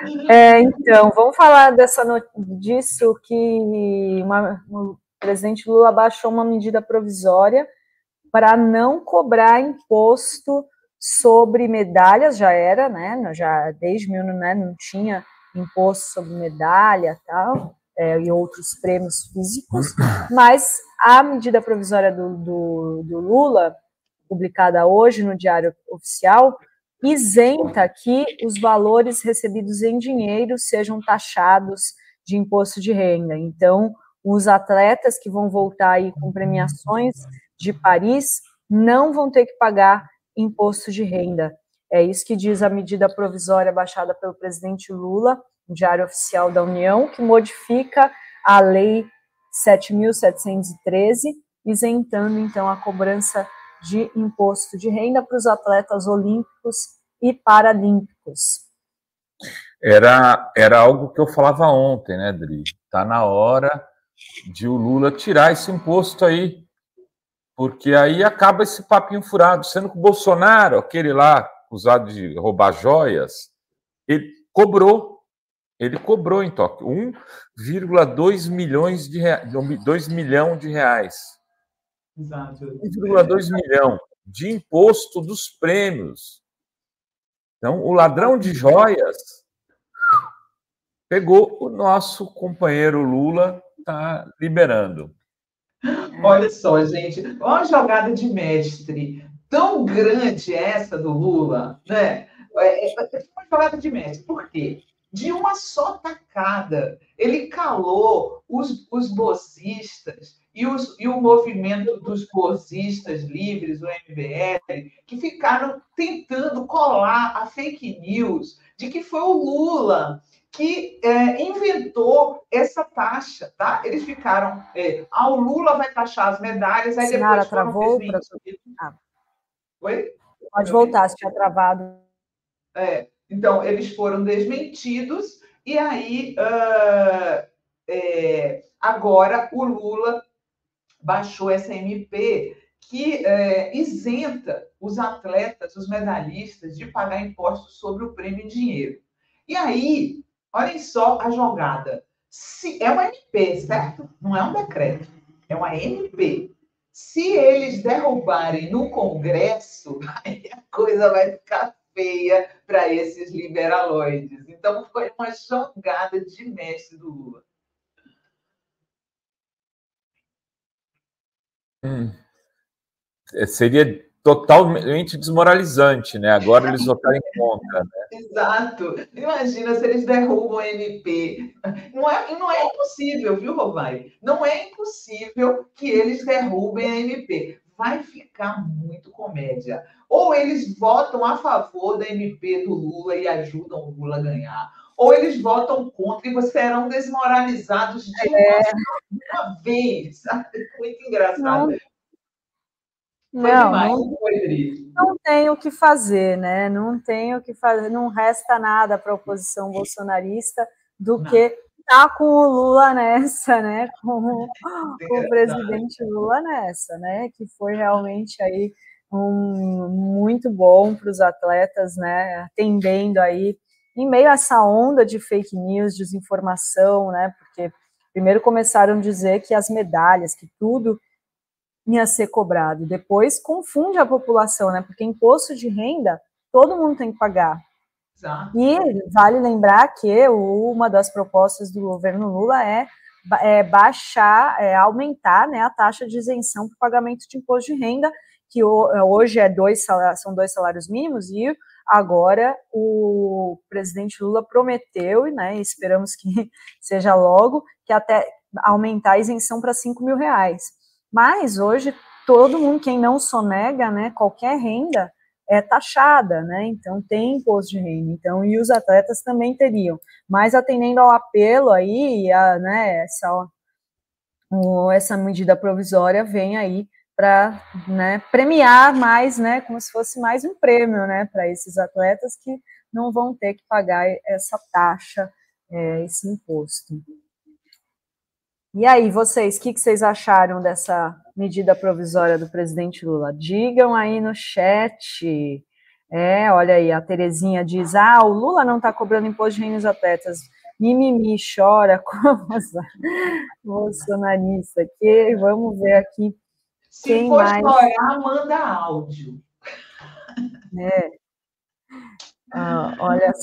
Então, vamos falar disso que o presidente Lula baixou uma medida provisória para não cobrar imposto sobre medalhas, já era, né? Já desde não tinha imposto sobre medalha tal, e outros prêmios físicos, mas a medida provisória do Lula, publicada hoje no Diário Oficial, isenta que os valores recebidos em dinheiro sejam taxados de imposto de renda. Então, os atletas que vão voltar aí com premiações de Paris não vão ter que pagar imposto de renda. É isso que diz a medida provisória baixada pelo presidente Lula, no Diário Oficial da União, que modifica a Lei 7.713, isentando, então, a cobrança de imposto de renda para os atletas olímpicos e paralímpicos. Era algo que eu falava ontem, né, Dri? Está na hora de o Lula tirar esse imposto aí, porque aí acaba esse papinho furado, sendo que o Bolsonaro, aquele lá acusado de roubar joias, ele cobrou em Tóquio 1,2 milhões de reais, 2 milhões de reais. Exato. 1,2 milhão de imposto dos prêmios. Então, o ladrão de joias pegou, o nosso companheiro Lula está liberando. Olha só, gente, uma jogada de mestre tão grande essa do Lula, né? Uma jogada de mestre. Por quê? De uma só tacada, ele calou os bolsistas e o movimento dos bolsistas livres, o MBL, que ficaram tentando colar a fake news de que foi o Lula que inventou essa taxa, tá? Eles ficaram, o Lula vai taxar as medalhas, aí depois foram desmentidos. Oi? Pode voltar, se tinha travado. Então, eles foram desmentidos, e aí agora o Lula baixou essa MP que isenta os atletas, os medalhistas, de pagar impostos sobre o prêmio em dinheiro. E aí, olhem só a jogada. É uma MP, certo? Não é um decreto. É uma MP. Se eles derrubarem no Congresso, aí a coisa vai ficar feia para esses liberaloides. Então, foi uma jogada de mestre do Lula. Seria totalmente desmoralizante, né? Agora eles votarem contra, né? Exato. Imagina se eles derrubam a MP. Não é impossível, viu, Rovai? Não é impossível que eles derrubem a MP. Vai ficar muito comédia. Ou eles votam a favor da MP do Lula e ajudam o Lula a ganhar, ou eles votam contra e serão desmoralizados de uma vez. Muito engraçado. Não tem o que fazer, né? Não tem o que fazer, não resta nada para a oposição bolsonarista do que estar com o Lula nessa, né? Com o presidente Lula nessa, né? Que foi realmente aí muito bom para os atletas, né? Atendendo aí em meio a essa onda de fake news, desinformação, né? Porque primeiro começaram a dizer que as medalhas, que tudo ia ser cobrado. Depois confunde a população, né? Porque imposto de renda todo mundo tem que pagar. Exato. E vale lembrar que uma das propostas do governo Lula é baixar, aumentar, né, a taxa de isenção para o pagamento de imposto de renda, que hoje são 2 salários mínimos, e agora o presidente Lula prometeu, né, esperamos que seja logo, que até aumentar a isenção para R$5.000. Mas hoje todo mundo, quem não sonega, né, qualquer renda é taxada, né? Então tem imposto de renda. Então, e os atletas também teriam. Mas atendendo ao apelo aí, né, essa medida provisória vem aí para, né, premiar mais, né, como se fosse mais um prêmio, né, para esses atletas que não vão ter que pagar essa taxa, esse imposto. E aí, vocês, o que vocês acharam dessa medida provisória do presidente Lula? Digam aí no chat. Olha aí, a Terezinha diz, o Lula não está cobrando imposto de renda dos atletas. Mimimi, chora como bolsonarista. Vamos ver aqui. Se for chorar, manda áudio. Olha.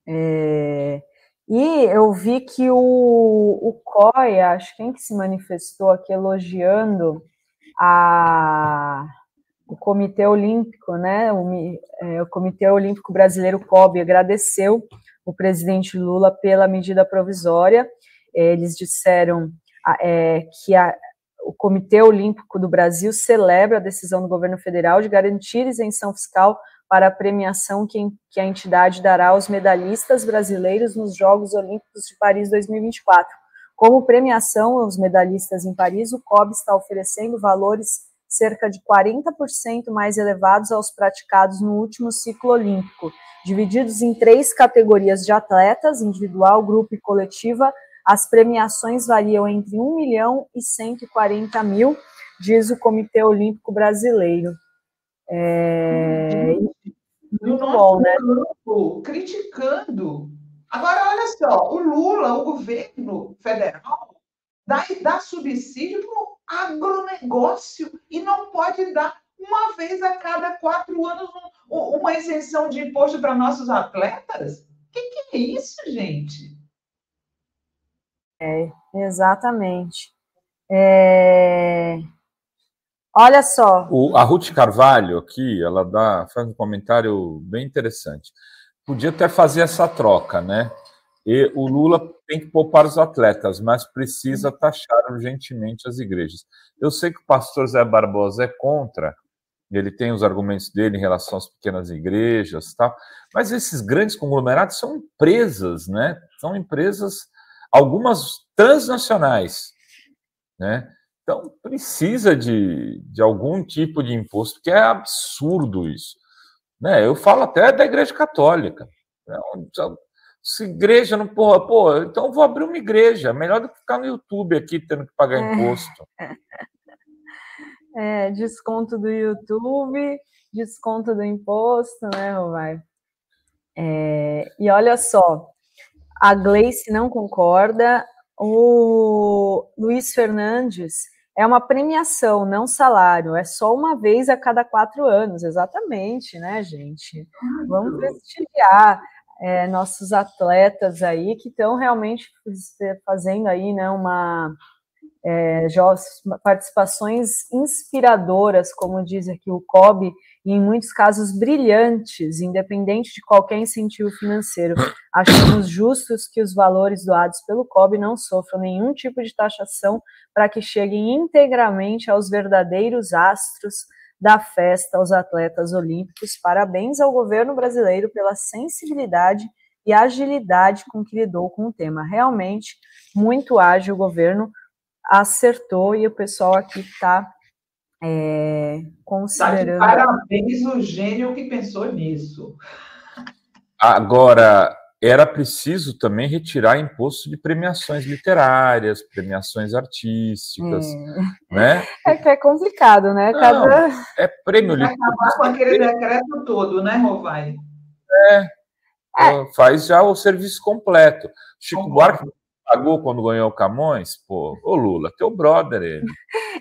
E eu vi que o COI, acho quem que se manifestou aqui elogiando o Comitê Olímpico, né? O Comitê Olímpico Brasileiro, COB, agradeceu o presidente Lula pela medida provisória. Eles disseram que o Comitê Olímpico do Brasil celebra a decisão do governo federal de garantir isenção fiscal para a premiação que a entidade dará aos medalhistas brasileiros nos Jogos Olímpicos de Paris 2024. Como premiação aos medalhistas em Paris, o COB está oferecendo valores cerca de 40% mais elevados aos praticados no último ciclo olímpico. Divididos em 3 categorias de atletas, individual, grupo e coletiva, as premiações variam entre 1 milhão e 140 mil, diz o Comitê Olímpico Brasileiro. Muito bom, né? Campo, criticando. Agora, olha só, o Lula, o governo federal, dá subsídio para o agronegócio e não pode dar uma vez a cada 4 anos uma isenção de imposto para nossos atletas? Que é isso, gente? Exatamente. Olha só. A Ruth Carvalho aqui, ela faz um comentário bem interessante. Podia até fazer essa troca, né? E o Lula tem que poupar os atletas, mas precisa taxar urgentemente as igrejas. Eu sei que o pastor Zé Barbosa é contra, ele tem os argumentos dele em relação às pequenas igrejas, tal, mas esses grandes conglomerados são empresas, né? São empresas, algumas transnacionais, né? Então, precisa de algum tipo de imposto, porque é absurdo isso, né? Eu falo até da Igreja Católica. Se igreja não... então eu vou abrir uma igreja. Melhor do que ficar no YouTube aqui, tendo que pagar imposto. Desconto do YouTube, desconto do imposto, né, Rovai? E olha só, a Gleice não concorda, o Luiz Fernandes... É uma premiação, não salário. É só uma vez a cada 4 anos. Exatamente, né, gente? Vamos prestigiar nossos atletas aí que estão realmente fazendo aí, né, participações inspiradoras, como diz aqui o COB, e em muitos casos brilhantes, independente de qualquer incentivo financeiro. Achamos justos que os valores doados pelo COB não sofram nenhum tipo de taxação para que cheguem integralmente aos verdadeiros astros da festa, aos atletas olímpicos. Parabéns ao governo brasileiro pela sensibilidade e agilidade com que lidou com o tema. Realmente, muito ágil o governo, acertou, e o pessoal aqui está considerando... Parabéns o gênio que pensou nisso. Agora, era preciso também retirar imposto de premiações literárias, premiações artísticas, né? Que é complicado, né? Não, é prêmio literário. Acabar com aquele decreto todo, né, Rovai? Faz já o serviço completo. Chico Buarque pagou quando ganhou o Camões? Pô, ô Lula, teu brother ele.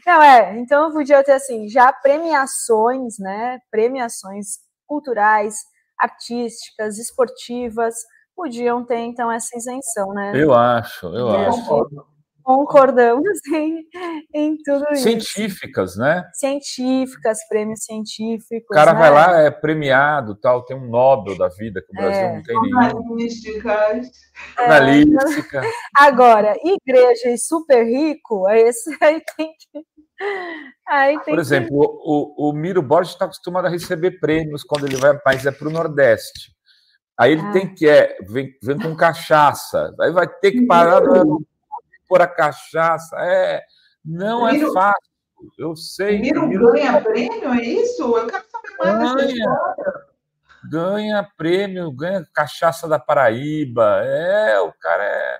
Não, então eu podia ter, assim, já premiações, né, premiações culturais, artísticas, esportivas, podiam ter, então, essa isenção, né? Eu acho. Concordamos em tudo isso. Científicas, né? Científicas, prêmios científicos. O cara vai lá, é premiado, tal, tem um Nobel da vida, que o Brasil não tem nenhum. Jornalística. Agora, igreja e super rico, esse aí tem que... Por exemplo, o Miro Borges está acostumado a receber prêmios quando ele vai, mas é para o Nordeste. Aí ele tem que vem com cachaça, aí vai ter que parar por a cachaça. Não é fácil. Eu sei. O Miro ganha prêmio, é isso? Eu quero saber mais dessa história. ganha prêmio, ganha cachaça da Paraíba. O cara é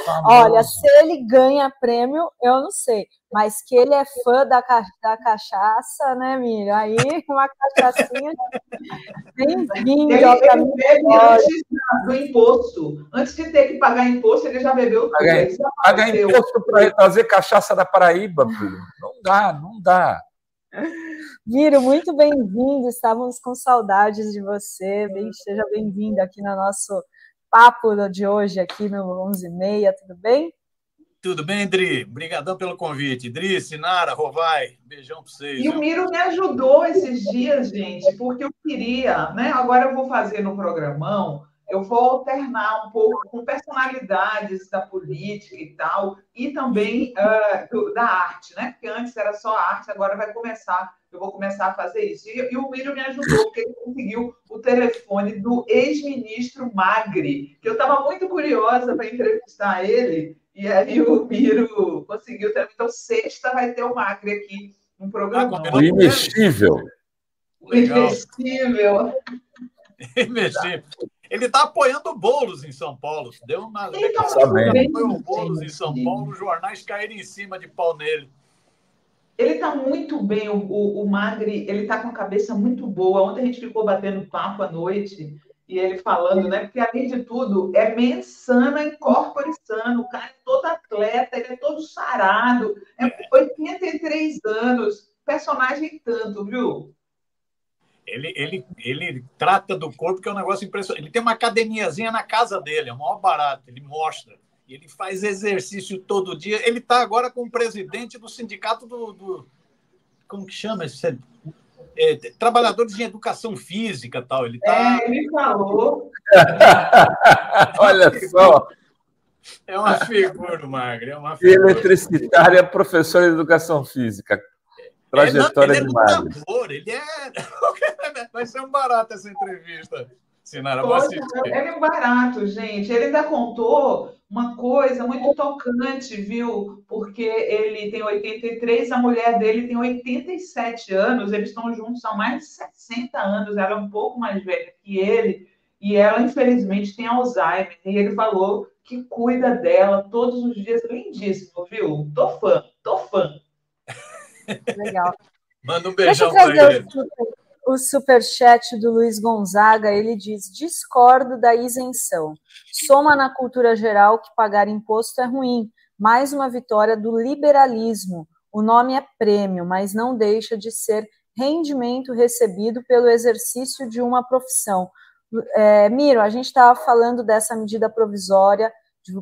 famoso. Olha, se ele ganha prêmio, eu não sei. Mas que ele é fã da cachaça, né, Miriam? Aí, uma cachaçinha. Bem-vindo. Ele bebe antes do imposto. Antes de ter que pagar imposto, ele já bebeu tudo. Pagar imposto para trazer cachaça da Paraíba, filho. Não dá. Miro, muito bem-vindo. Estávamos com saudades de você. Seja bem-vindo aqui no nosso papo de hoje, aqui no 11h30. Tudo bem? Tudo bem, Dri? Obrigadão pelo convite. Dri, Sinara, Rovai, beijão para vocês. E o Miro me ajudou esses dias, gente, porque eu queria, né? Agora eu vou fazer no programão, eu vou alternar um pouco com personalidades da política e tal, e também da arte, né? Porque antes era só arte, agora eu vou começar a fazer isso. E o Miro me ajudou, porque ele conseguiu o telefone do ex-ministro Magri, que eu estava muito curiosa para entrevistar ele. E aí o Miro conseguiu também. Então, sexta vai ter o Magri aqui no programa. O imexível. O imexível. Ele está apoiando o Boulos em São Paulo. Deu uma apoiou o Boulos em São Paulo, os jornais caíram em cima de pau nele. Ele está muito bem, o Magri, ele está com a cabeça muito boa. Ontem a gente ficou batendo papo à noite. E ele falando, né? Porque, além de tudo, é mens sana in corpore sano. O cara é todo atleta, ele é todo sarado. É 83 anos. Personagem tanto, viu? Ele trata do corpo, que é um negócio impressionante. Ele tem uma academiazinha na casa dele, é o maior barato. Ele mostra. Ele faz exercício todo dia. Ele está agora com o presidente do sindicato do como que chama esse... trabalhadores em educação física tal. Ele falou. Olha só. É uma figura, Magri. É uma figura. Eletricitária, professor de educação física. Trajetória de Magri. Vai ser um barato essa entrevista, Sinara. Ele é barato, gente. Ele ainda contou uma coisa muito tocante, viu? Porque ele tem 83, a mulher dele tem 87 anos, eles estão juntos há mais de 60 anos, ela é um pouco mais velha que ele, e ela, infelizmente, tem Alzheimer. E ele falou que cuida dela todos os dias. Lindíssimo, viu? Tô fã. Legal. Manda um beijão para ele. O superchat do Luiz Gonzaga, ele diz: discordo da isenção. Soma na cultura geral que pagar imposto é ruim. Mais uma vitória do liberalismo. O nome é prêmio, mas não deixa de ser rendimento recebido pelo exercício de uma profissão. Miro, a gente estava falando dessa medida provisória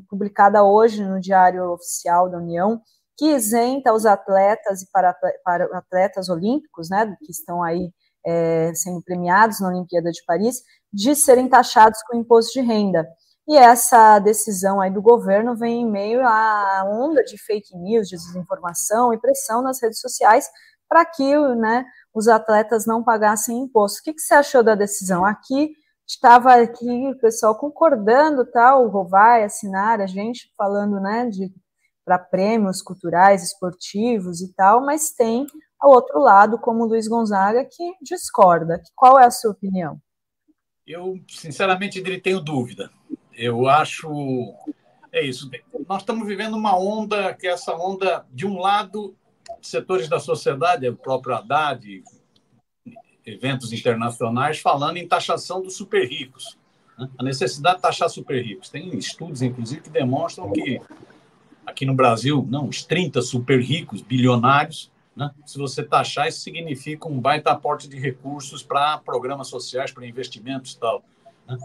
publicada hoje no Diário Oficial da União, que isenta os atletas e para atletas olímpicos, né, que estão aí sendo premiados na Olimpíada de Paris, de serem taxados com imposto de renda. E essa decisão aí do governo vem em meio à onda de fake news, de desinformação e pressão nas redes sociais para que, né, os atletas não pagassem imposto. O que você achou da decisão? Estava aqui o pessoal concordando, tal, o Rovai, a Sinara, a gente falando, né, para prêmios culturais, esportivos e tal, mas tem ao outro lado, como o Luiz Gonzaga, que discorda. Qual é a sua opinião? Eu, sinceramente, tenho dúvida. Eu acho... É isso. Nós estamos vivendo uma onda, que essa onda, de um lado, setores da sociedade, o próprio Haddad, eventos internacionais, falando em taxação dos super ricos. Né? A necessidade de taxar super ricos. Tem estudos, inclusive, que demonstram que aqui no Brasil, os 30 super ricos, bilionários, né? Se você taxar, isso significa um baita aporte de recursos para programas sociais, para investimentos e tal. Né?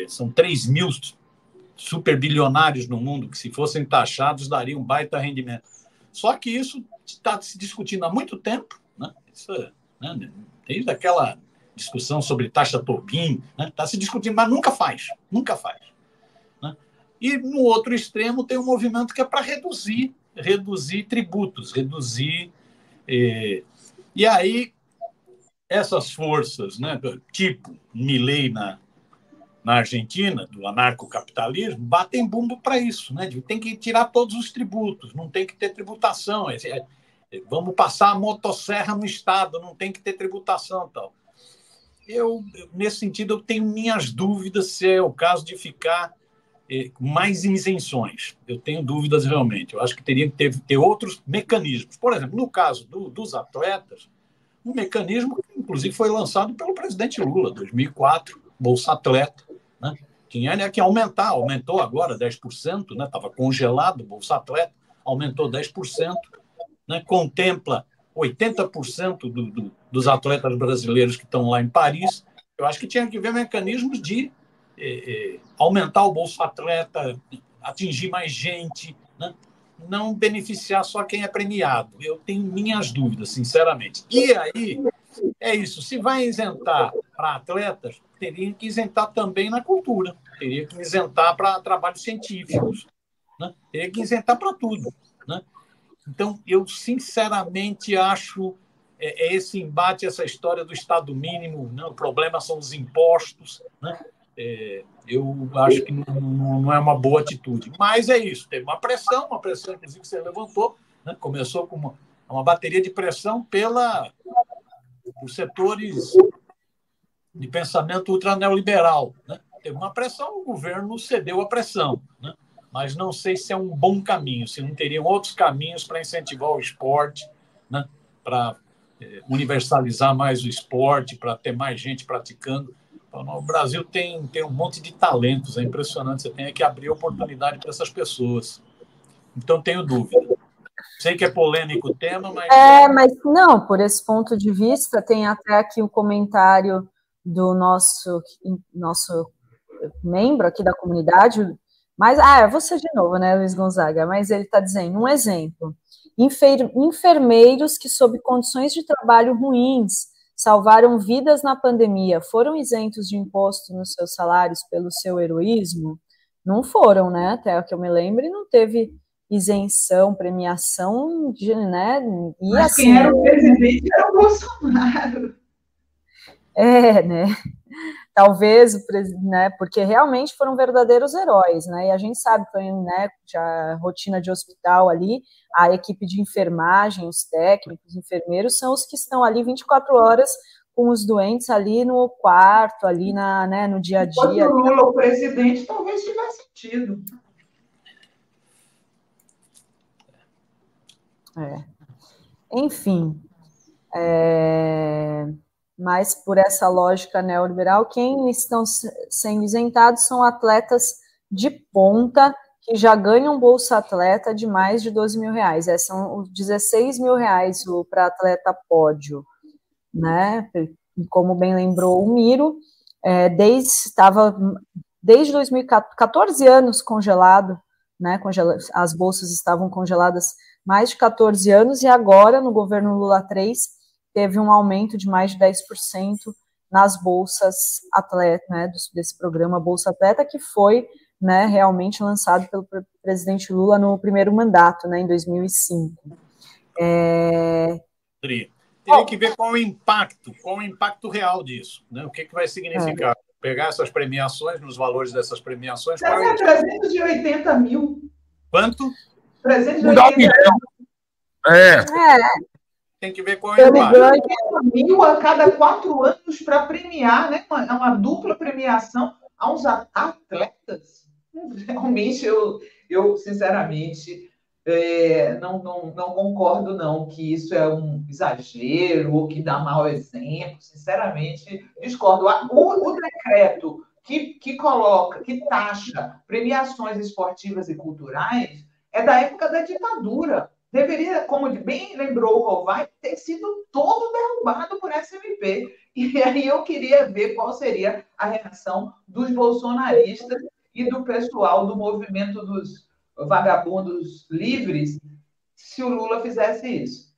São 3 mil superbilionários no mundo que, se fossem taxados, dariam um baita rendimento. Só que isso está se discutindo há muito tempo, né? Isso, né? Desde aquela discussão sobre taxa Tobin, né? Está se discutindo, mas nunca faz. Né? E, no outro extremo, tem um movimento que é para reduzir tributos, e aí essas forças, né, tipo Milei na Argentina, do anarcocapitalismo, batem bumbo para isso, né? Tem que tirar todos os tributos, não tem que ter tributação, vamos passar a motosserra no Estado, não tem que ter tributação e tal. Nesse sentido, eu tenho minhas dúvidas se é o caso de ficar mais isenções. Eu tenho dúvidas realmente. Eu acho que teria que ter outros mecanismos. Por exemplo, no caso dos atletas, um mecanismo que, inclusive, foi lançado pelo presidente Lula, em 2004, Bolsa Atleta, né? Que aumentou agora 10%, né? Estava congelado o Bolsa Atleta, aumentou 10%, né? Contempla 80% dos atletas brasileiros que estão lá em Paris. Eu acho que tinha que ver mecanismos de aumentar o Bolsa Atleta, atingir mais gente, né? Não beneficiar só quem é premiado. Eu tenho minhas dúvidas, sinceramente. E aí, é isso. Se vai isentar para atletas, teria que isentar também na cultura. Teria que isentar para trabalhos científicos. Né? Teria que isentar para tudo. Né? Então, eu sinceramente acho esse embate, essa história do Estado mínimo, né? O problema são os impostos, né? Eu acho que não é uma boa atitude. Mas é isso, teve uma pressão, inclusive, que você levantou, né? Começou com uma bateria de pressão por setores de pensamento ultraneoliberal, né? Teve uma pressão, o governo cedeu à pressão, né? Mas não sei se é um bom caminho, se não teriam outros caminhos para incentivar o esporte, né? Para universalizar mais o esporte, para ter mais gente praticando. O Brasil tem um monte de talentos, é impressionante, você tem que abrir oportunidade para essas pessoas. Então, tenho dúvida. Sei que é polêmico o tema, mas... Mas não, por esse ponto de vista, tem até aqui o comentário do nosso membro aqui da comunidade, mas, é você de novo, né, Luiz Gonzaga, mas ele está dizendo, um exemplo, enfermeiros que, sob condições de trabalho ruins, salvaram vidas na pandemia, foram isentos de imposto nos seus salários pelo seu heroísmo? Não foram, né? Até o que eu me lembro, não teve isenção, premiação, né? E mas assim, quem era o presidente era o Bolsonaro. Né? Talvez, né? Porque realmente foram verdadeiros heróis, né? E a gente sabe que, né, a rotina de hospital ali, a equipe de enfermagem, os técnicos, os enfermeiros, são os que estão ali 24 horas com os doentes ali no quarto, ali né, no dia a dia. Enquanto o Lula, o presidente, talvez tivesse sentido. Enfim, mas por essa lógica neoliberal, quem estão sendo isentados são atletas de ponta que já ganham Bolsa Atleta de mais de R$12.000. São os R$16.000 para atleta pódio, né? Como bem lembrou o Miro, desde 2014 anos congelado, né? As bolsas estavam congeladas mais de 14 anos, e agora, no governo Lula 3, teve um aumento de mais de 10% nas bolsas atleta, né, desse programa Bolsa Atleta, que foi, né, realmente lançado pelo presidente Lula no primeiro mandato, né, em 2005. Teria que ver qual o impacto real disso, né? O que vai significar pegar essas premiações, nos valores dessas premiações. 380 mil. Quanto? 380 mil. Tem que ver qual é o impacto. Mil a cada 4 anos para premiar, né? Uma dupla premiação a uns atletas. Realmente, eu sinceramente, não concordo, não, que isso é um exagero ou que dá mau exemplo. Sinceramente, discordo. O decreto que taxa premiações esportivas e culturais é da época da ditadura. Deveria, como bem lembrou o Rovai, ter sido todo derrubado por SMP. E aí eu queria ver qual seria a reação dos bolsonaristas e do pessoal do movimento dos vagabundos livres se o Lula fizesse isso.